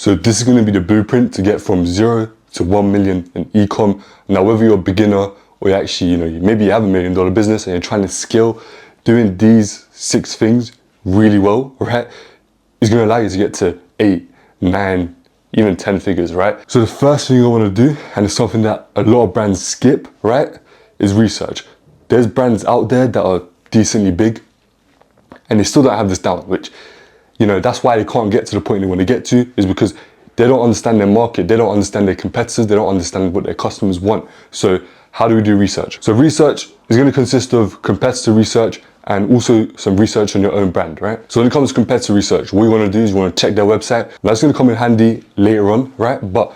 So this is going to be the blueprint to get from 0 to 1 million in ecom. Now, whether you're a beginner or you actually, maybe you have $1 million business and you're trying to scale, doing these 6 things really well, right, is going to allow you to get to 8, 9, even 10 figures, right? So the first thing I want to do, and it's something that a lot of brands skip, right, is research. There's brands out there that are decently big and they still don't have this down, which, that's why they can't get to the point they want to get to, is because they don't understand their market, they don't understand their competitors, they don't understand what their customers want. So how do we do research? So research is going to consist of competitor research and also some research on your own brand, right? So when it comes to competitor research, what you want to do is you want to check their website. That's going to come in handy later on, right? But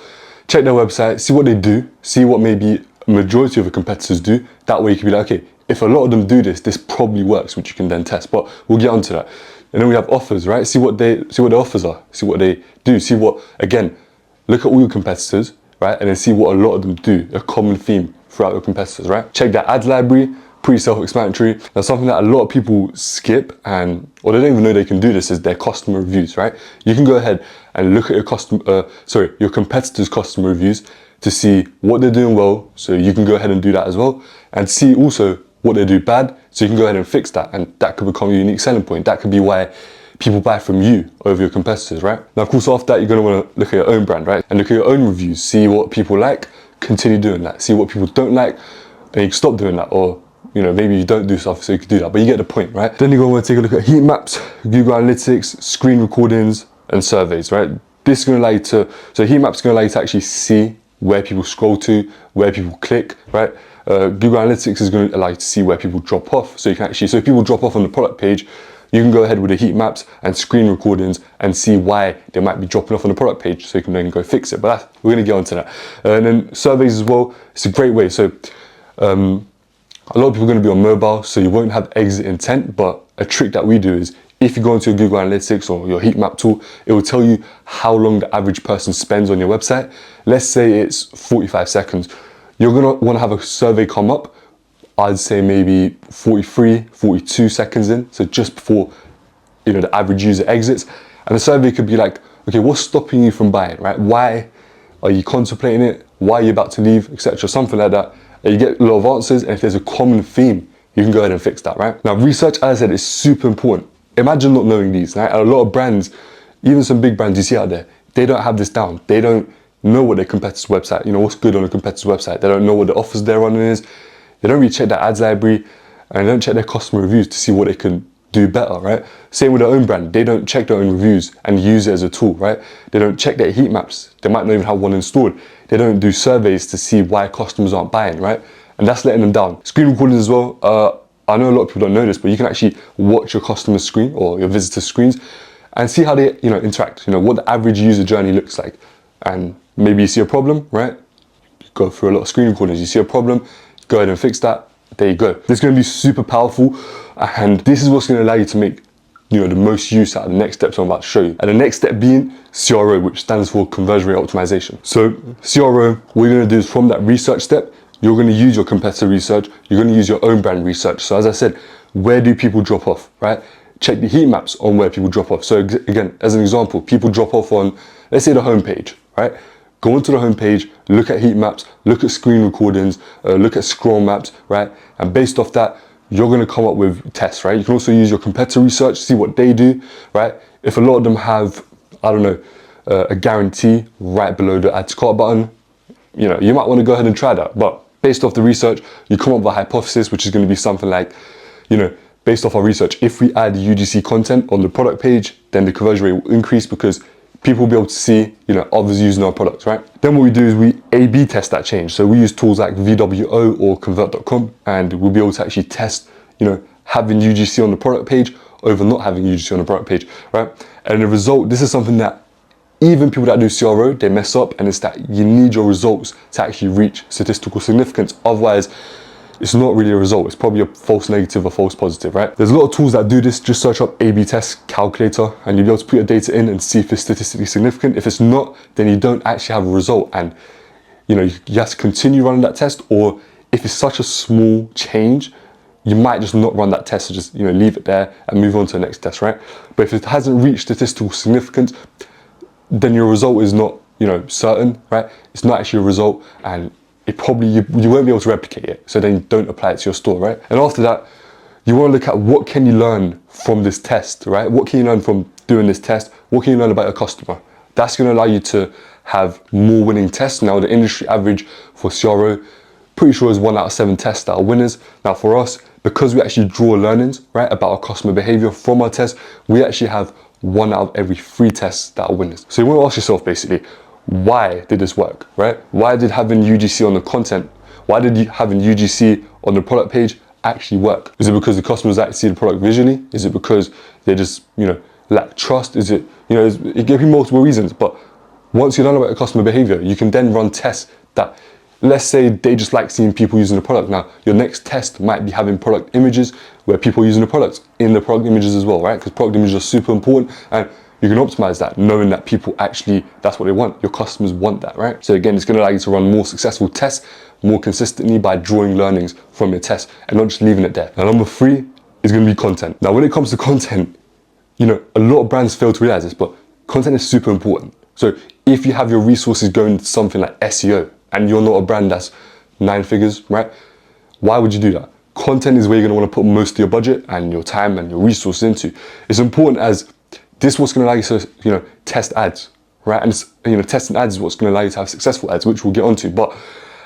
check their website, see what they do, see what maybe a majority of the competitors do. That way you can be like, okay, if a lot of them do this, this probably works, which you can then test. But we'll get onto that. And then we have offers, right? See what their offers are, see what they do, see what, again, look at all your competitors, right? And then see what a lot of them do, a common theme throughout your competitors, right? Check their ads library, pretty self-explanatory. Now, something that a lot of people skip or they don't even know they can do this is their customer reviews, right? You can go ahead and look at your competitors' customer reviews to see what they're doing well. So you can go ahead and do that as well, and see also what they do bad, so you can go ahead and fix that, and that could become a unique selling point. That could be why people buy from you over your competitors, right? Now, of course, after that, you're going to want to look at your own brand, right? And look at your own reviews, see what people like, continue doing that. See what people don't like, and you can stop doing that, or maybe you don't do stuff so you can do that, but you get the point, right? Then you're going to want to take a look at heat maps, Google Analytics, screen recordings, and surveys, right? This is going to allow you to, so heat maps is going to allow you to actually see where people scroll to, where people click, right? Google Analytics is going to allow you to see where people drop off. So you can actually, so if people drop off on the product page, you can go ahead with the heat maps and screen recordings and see why they might be dropping off on the product page, so you can then go fix it. But we're going to get onto that. And then surveys as well, it's a great way. So a lot of people are going to be on mobile, so you won't have exit intent, but a trick that we do is, if you go into your Google Analytics or your heat map tool, it will tell you how long the average person spends on your website. Let's say it's 45 seconds. You're going to want to have a survey come up, I'd say maybe 43, 42 seconds in. So just before, the average user exits. And the survey could be like, okay, what's stopping you from buying, right? Why are you contemplating it? Why are you about to leave, etc. Something like that. And you get a lot of answers. And if there's a common theme, you can go ahead and fix that, right? Now, research, as I said, is super important. Imagine not knowing these, right? And a lot of brands, even some big brands you see out there, they don't have this down. They don't know what their competitor's website, what's good on a competitor's website. They don't know what the offers they're running is. They don't really check their ads library, and they don't check their customer reviews to see what they can do better, right? Same with their own brand. They don't check their own reviews and use it as a tool, right? They don't check their heat maps. They might not even have one installed. They don't do surveys to see why customers aren't buying, right? And that's letting them down. Screen recordings as well. I know a lot of people don't know this, but you can actually watch your customer's screen or your visitor's screens and see how they, interact, what the average user journey looks like. And maybe you see a problem, right? You go through a lot of screen recordings. You see a problem, go ahead and fix that. There you go. This is going to be super powerful, and this is what's going to allow you to make, the most use out of the next steps I'm about to show you. And the next step being CRO, which stands for conversion rate optimization. So CRO, what you're going to do is, from that research step, you're going to use your competitor research, you're going to use your own brand research. So as I said, where do people drop off, right? Check the heat maps on where people drop off. So again, as an example, people drop off on, let's say, the homepage, right? Go onto the homepage, look at heat maps, look at screen recordings, look at scroll maps, right? And based off that, you're going to come up with tests, right? You can also use your competitor research, see what they do, right? If a lot of them have, I don't know, a guarantee right below the add to cart button, you might want to go ahead and try that. But based off the research, you come up with a hypothesis, which is going to be something like, based off our research, if we add UGC content on the product page, then the conversion rate will increase because people will be able to see, others using our products, right? Then what we do is we A/B test that change. So we use tools like VWO or convert.com, and we'll be able to actually test, having UGC on the product page over not having UGC on the product page, right? And the result, this is something that even people that do CRO, they mess up, and it's that you need your results to actually reach statistical significance. Otherwise, it's not really a result. It's probably a false negative or false positive, right? There's a lot of tools that do this. Just search up A/B test calculator, and you'll be able to put your data in and see if it's statistically significant. If it's not, then you don't actually have a result, and you have to continue running that test. Or if it's such a small change, you might just not run that test, so just leave it there and move on to the next test, right? But if it hasn't reached statistical significance, then your result is not, you know, certain, right? It's not actually a result, and it probably, you won't be able to replicate it. So then don't apply it to your store, right? And after that, you want to look at what can you learn from this test, right? What can you learn from doing this test? What can you learn about your customer? That's going to allow you to have more winning tests. Now, the industry average for CRO, pretty sure is 1 out of 7 tests that are winners. Now for us, because we actually draw learnings, right, about our customer behavior from our tests, we actually have 1 out of every 3 tests that are winners. So you want to ask yourself basically, why did this work, right? Why did having UGC on the content, why did having UGC on the product page actually work? Is it because the customers actually see the product visually? Is it because they just, you know, lack trust? Is it, you know, it gave you multiple reasons. But once you learn about your customer behavior, you can then run tests that, let's say they just like seeing people using the product. Now, your next test might be having product images where people are using the products in the product images as well, right? Because product images are super important, and you can optimize that knowing that people actually, that's what they want. Your customers want that, right? So again, it's going to allow you to run more successful tests more consistently by drawing learnings from your tests and not just leaving it there. Now, number 3 is going to be content. Now, when it comes to content, you know, a lot of brands fail to realize this, but content is super important. So if you have your resources going to something like SEO and you're not a brand that's 9 figures, right? Why would you do that? Content is where you're going to want to put most of your budget and your time and your resources into. It's important, as this is what's going to allow you to, you know, test ads, right? And it's, you know, testing ads is what's going to allow you to have successful ads, which we'll get onto. But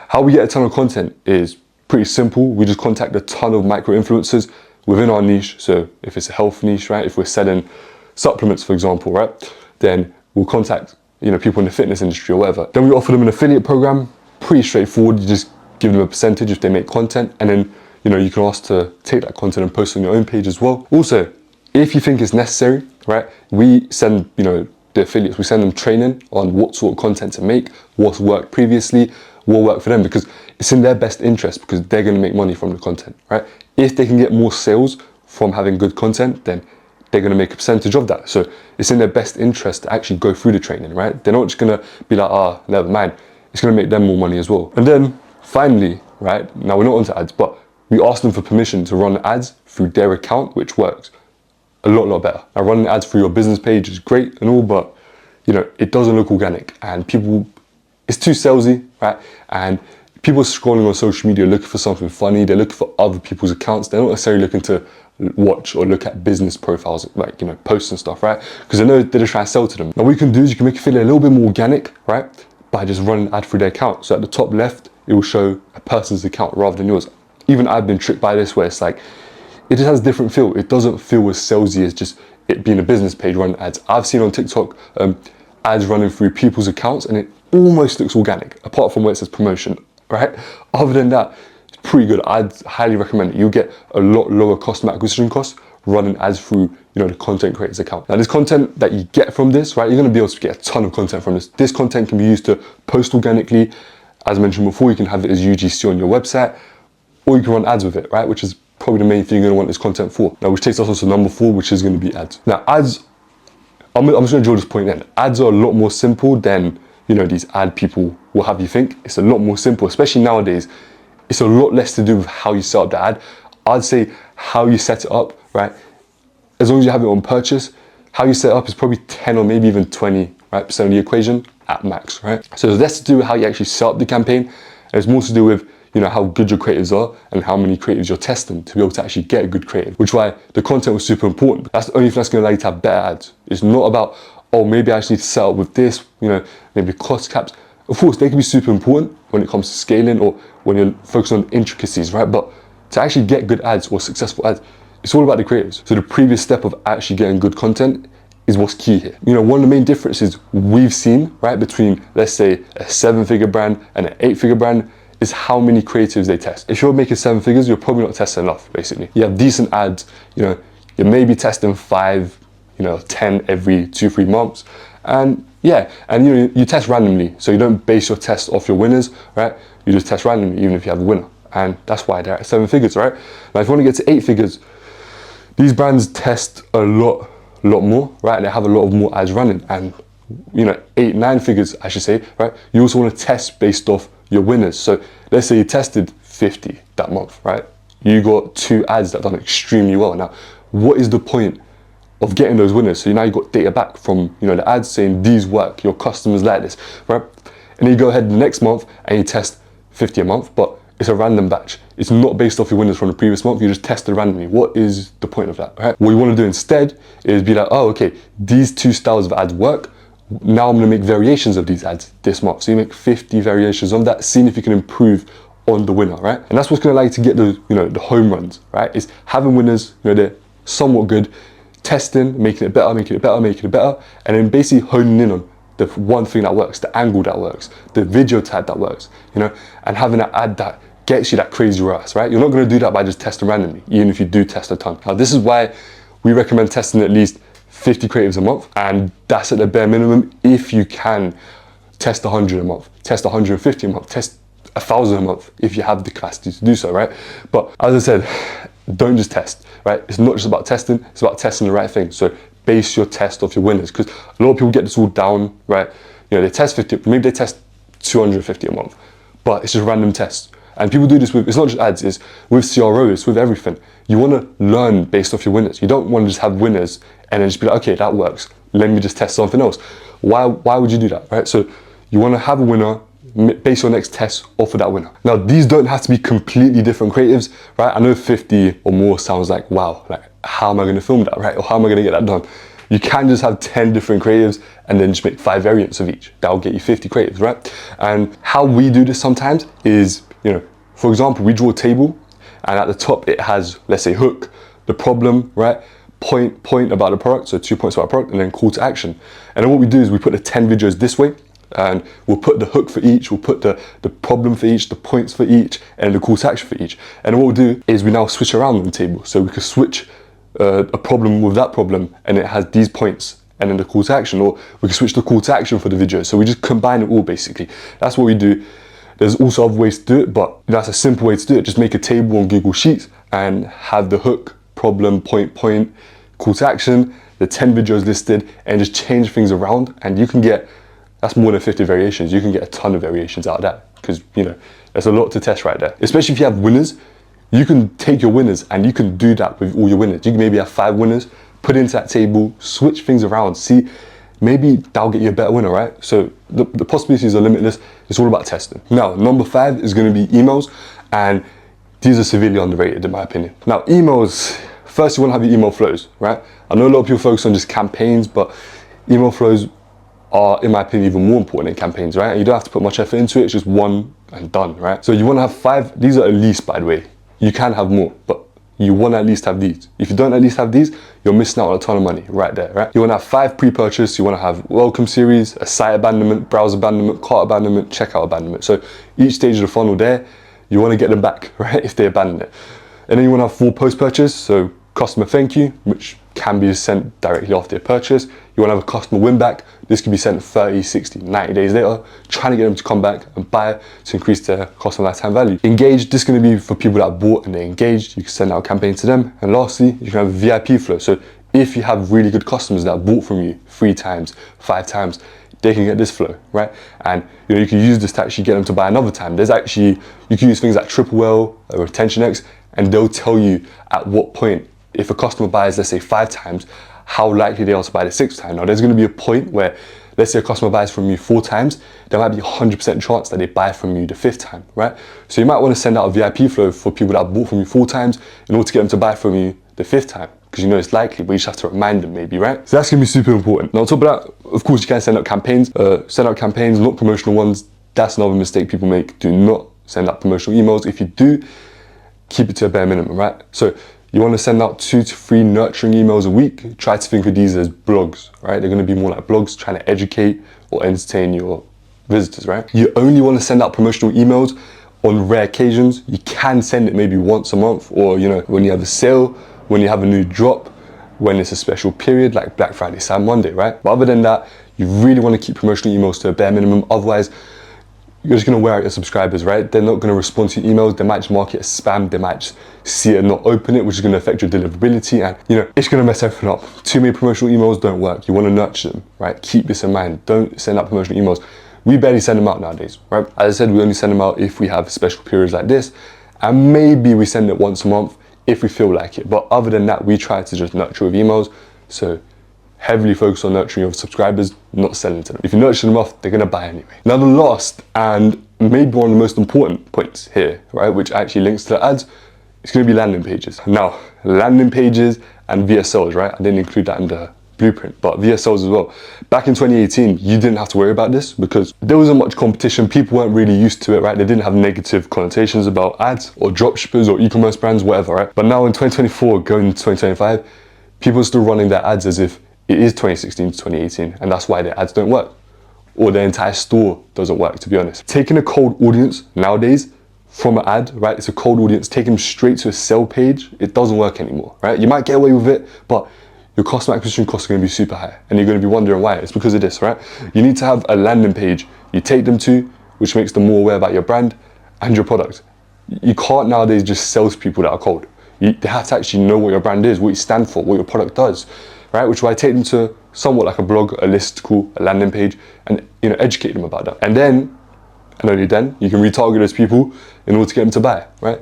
how we get a ton of content is pretty simple. We just contact a ton of micro influencers within our niche. So if it's a health niche, right? If we're selling supplements, for example, right? Then we'll contact, you know, people in the fitness industry or whatever. Then we offer them an affiliate program. Pretty straightforward. You just give them a percentage if they make content, and then, you know, you can ask to take that content and post on your own page as well. Also, if you think it's necessary, right, we send, you know, the affiliates, we send them training on what sort of content to make, what's worked previously, what worked for them, because it's in their best interest, because they're going to make money from the content, right? If they can get more sales from having good content, then they're going to make a percentage of that. So it's in their best interest to actually go through the training, right? They're not just going to be like, ah, never mind. It's going to make them more money as well. And then finally, right, now we're not onto ads, but we ask them for permission to run ads through their account, which works a lot better. Now, running ads through your business page is great and all, but, you know, it doesn't look organic, and people, it's too salesy, right? And people are scrolling on social media looking for something funny. They're looking for other people's accounts. They're not necessarily looking to watch or look at business profiles, like, you know, posts and stuff, right? Because they know they're just trying to sell to them. Now, what you can do is you can make it feel a little bit more organic, right? By just running an ad through their account. So at the top left, it will show a person's account rather than yours. Even I've been tricked by this, where it's like, it just has a different feel. It doesn't feel as salesy as just it being a business page running ads. I've seen on TikTok ads running through people's accounts, and it almost looks organic, apart from where it says promotion, right? Other than that, it's pretty good. I'd highly recommend it. You'll get a lot lower customer acquisition costs running ads through, you know, the content creator's account. Now, this content that you get from this, right, you're going to be able to get a ton of content from this. This content can be used to post organically. As mentioned before, you can have it as UGC on your website, or you can run ads with it, right? Which is probably the main thing you're going to want this content for. Now, which takes us on to number 4, which is going to be ads. Now, ads, I'm just going to draw this point in. Ads are a lot more simple than, you know, these ad people will have you think. It's a lot more simple, especially nowadays. It's a lot less to do with how you set up the ad. I'd say how you set it up, right? As long as you have it on purchase, how you set it up is probably 10 or maybe even 20%, right, percent of the equation at max, right? So it's less to do with how you actually set up the campaign, and it's more to do with, you know, how good your creatives are and how many creatives you're testing to be able to actually get a good creative, which is why the content was super important. That's the only thing that's going to allow you to have better ads. It's not about, oh, maybe I just need to set up with this, you know, maybe cost caps. Of course, they can be super important when it comes to scaling or when you're focused on intricacies, right? But to actually get good ads or successful ads, it's all about the creatives. So the previous step of actually getting good content is what's key here. You know, one of the main differences we've seen, right, between, let's say, a 7-figure brand and an 8-figure brand is how many creatives they test. If you're making 7 figures, you're probably not testing enough, basically. You have decent ads, you know, you're maybe testing 5, you know, 10 every 2-3 months. And yeah, and you know, you test randomly. So you don't base your test off your winners, right? You just test randomly, even if you have a winner. And that's why they're at 7 figures, right? Now, if you want to get to 8 figures, these brands test a lot more, right? And they have a lot of more ads running. And, you know, 8, 9 figures, I should say, right? You also want to test based off your winners. So let's say you tested 50 that month, right? You got 2 ads that done extremely well. Now, what is the point of getting those winners. So now you got data back from, you know, the ads saying these work, your customers like this, right? And then you go ahead the next month and you test 50 a month, but it's a random batch. It's not based off your winners from the previous month. You just tested randomly. What is the point of that, right? What you want to do instead is be like, oh, okay, these 2 styles of ads work. Now I'm going to make variations of these ads this month. So you make 50 variations of that, seeing if you can improve on the winner, right? And that's what's going to allow you to get the, you know, the home runs, right? Is having winners, you know, they're somewhat good, testing, making it better, making it better, making it better, and then basically honing in on the one thing that works, the angle that works, the video tag that works, you know, and having an ad that gets you that crazy ROAS, right? You're not going to do that by just testing randomly, even if you do test a ton. Now, this is why we recommend testing at least 50 creatives a month, and that's at the bare minimum. If you can test 100 a month, test 150 a month, test 1,000 a month if you have the capacity to do so, right? But as I said, don't just test, right? It's not just about testing, it's about testing the right thing. So base your test off your winners, because a lot of people get this all down, right? You know, they test 50, maybe they test 250 a month, but it's just random tests. And people do this with, it's not just ads, it's with CRO, it's with everything. You want to learn based off your winners. You don't want to just have winners and then just be like, okay, that works. Let me just test something else. Why would you do that, right? So you want to have a winner, base your next test off of that winner. Now, these don't have to be completely different creatives, right? I know 50 or more sounds like, wow, like how am I going to film that, right? Or how am I going to get that done? You can just have 10 different creatives and then just make 5 variants of each. That'll get you 50 creatives, right? And how we do this sometimes is, you know, for example, we draw a table and at the top it has, let's say, hook, the problem, right? Point about the product, so 2 points about the product, and then call to action. And then what we do is we put the 10 videos this way, and we'll put the hook for each, we'll put the problem for each, the points for each, and the call to action for each. And what we'll do is we now switch around on the table. So we can switch a problem with that problem, and it has these points, and then the call to action, or we can switch the call to action for the video. So we just combine it all, basically. That's what we do. There's also other ways to do it, but that's a simple way to do it. Just make a table on Google Sheets and have the hook, problem, point, call to action, the 10 videos listed, and just change things around. And you can get, that's more than 50 variations. You can get a ton of variations out of that, because, you know, there's a lot to test right there. Especially if you have winners, you can take your winners and you can do that with all your winners. You can maybe have 5 winners, put it into that table, switch things around, see, maybe that'll get you a better winner, right? So the possibilities are limitless. It's all about testing. Now, number 5 is going to be emails, and these are severely underrated in my opinion. Now, emails, first you want to have your email flows, right? I know a lot of people focus on just campaigns, but email flows are, in my opinion, even more important than campaigns, right? And you don't have to put much effort into it. It's just one and done, right? So you want to have 5. These are at least, by the way. You can have more, but you want to at least have these. If you don't at least have these, you're missing out on a ton of money right there, right? You want to have 5 pre-purchase. You want to have welcome series, a site abandonment, browser abandonment, cart abandonment, checkout abandonment. So each stage of the funnel there, you want to get them back, right? If they abandon it. And then you want to have 4 post-purchase. So customer thank you, which can be sent directly after your purchase. You want to have a customer win back. This can be sent 30, 60, 90 days later, trying to get them to come back and buy to increase their customer lifetime value. Engaged, this is going to be for people that bought and they're engaged. You can send out a campaign to them. And lastly, you can have a VIP flow. So if you have really good customers that bought from you 3 times, 5 times, they can get this flow, right? And you know, you can use this to actually get them to buy another time. There's actually, you can use things like Triple L or Retention X, and they'll tell you at what point, if a customer buys, let's say 5 times, how likely they are to buy the 6th time. Now, there's going to be a point where, let's say a customer buys from you 4 times, there might be a 100% chance that they buy from you the 5th time, right? So you might want to send out a VIP flow for people that bought from you 4 times in order to get them to buy from you the 5th time, because you know it's likely, but you just have to remind them maybe, right? So that's going to be super important. Now, on top of that, of course, you can send out campaigns. Not promotional ones. That's another mistake people make. Do not send out promotional emails. If you do, keep it to a bare minimum, right? So you want to send out 2 to 3 nurturing emails a week. Try to think of these as blogs, right? They're going to be more like blogs, trying to educate or entertain your visitors, right? You only want to send out promotional emails on rare occasions. You can send it maybe once a month, or, you know, when you have a sale, when you have a new drop, when it's a special period like Black Friday, Cyber Monday, right? But other than that, you really want to keep promotional emails to a bare minimum. Otherwise, you're just going to wear out your subscribers, right? They're not going to respond to your emails. They might just mark it as spam. They might just see it and not open it, which is going to affect your deliverability. And, you know, it's going to mess everything up. Too many promotional emails don't work. You want to nurture them, right? Keep this in mind. Don't send out promotional emails. We barely send them out nowadays, right? As I said, we only send them out if we have special periods like this. And maybe we send it once a month if we feel like it. But other than that, we try to just nurture with emails. So heavily focus on nurturing your subscribers, not selling to them. If you nurture them off, they're gonna buy anyway. Now the last and maybe one of the most important points here, right, which actually links to the ads, it's gonna be landing pages. Now, landing pages and VSLs, right? I didn't include that in the blueprint, but VSLs as well. Back in 2018, you didn't have to worry about this because there wasn't much competition. People weren't really used to it, right? They didn't have negative connotations about ads or dropshippers or e-commerce brands, whatever, right? But now in 2024, going into 2025, people are still running their ads as if it is 2016 to 2018, and that's why their ads don't work. Or their entire store doesn't work, to be honest. Taking a cold audience nowadays from an ad, right? It's a cold audience, taking them straight to a sell page, it doesn't work anymore, right? You might get away with it, but your customer acquisition costs are gonna be super high, and you're gonna be wondering why. It's because of this, right? You need to have a landing page you take them to, which makes them more aware about your brand and your product. You can't nowadays just salespeople that are cold. They have to actually know what your brand is, what you stand for, what your product does, right? Which is why I take them to somewhat like a blog, a listicle, a landing page, and educate them about that. And then, and only then, you can retarget those people in order to get them to buy, right?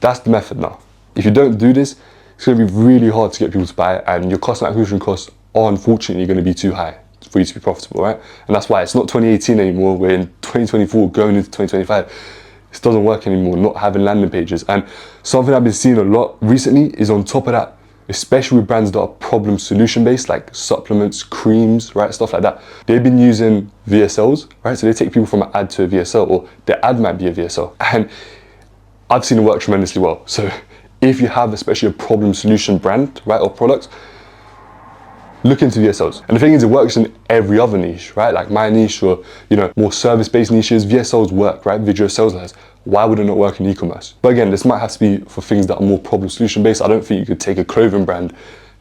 That's the method now. If you don't do this, it's going to be really hard to get people to buy, and your customer acquisition costs are unfortunately going to be too high for you to be profitable, right? And that's why it's not 2018 anymore. We're in 2024, going into 2025. This doesn't work anymore, not having landing pages. And something I've been seeing a lot recently is on top of that, especially with brands that are problem solution based, like supplements, creams, right, stuff like that. They've been using VSLs, right? So they take people from an ad to a VSL, or their ad might be a VSL. And I've seen it work tremendously well. So if you have especially a problem solution brand, right, or product, look into VSLs. And the thing is, it works in every other niche, right? Like my niche, or more service-based niches, VSLs work, right? Video sales ads. Why would it not work in e-commerce? But again, this might have to be for things that are more problem solution based. I don't think you could take a clothing brand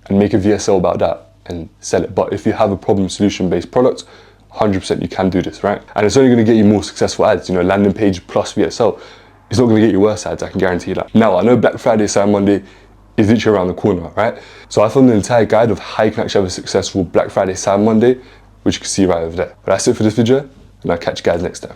and make a VSL about that and sell it. But if you have a problem solution based product, 100% you can do this, right? And it's only going to get you more successful ads, landing page plus VSL. It's not going to get you worse ads, I can guarantee that. Now, I know Black Friday, Cyber Monday is literally around the corner, right? So I filmed an entire guide of how you can actually have a successful Black Friday, Cyber Monday, which you can see right over there. But that's it for this video, and I'll catch you guys next time.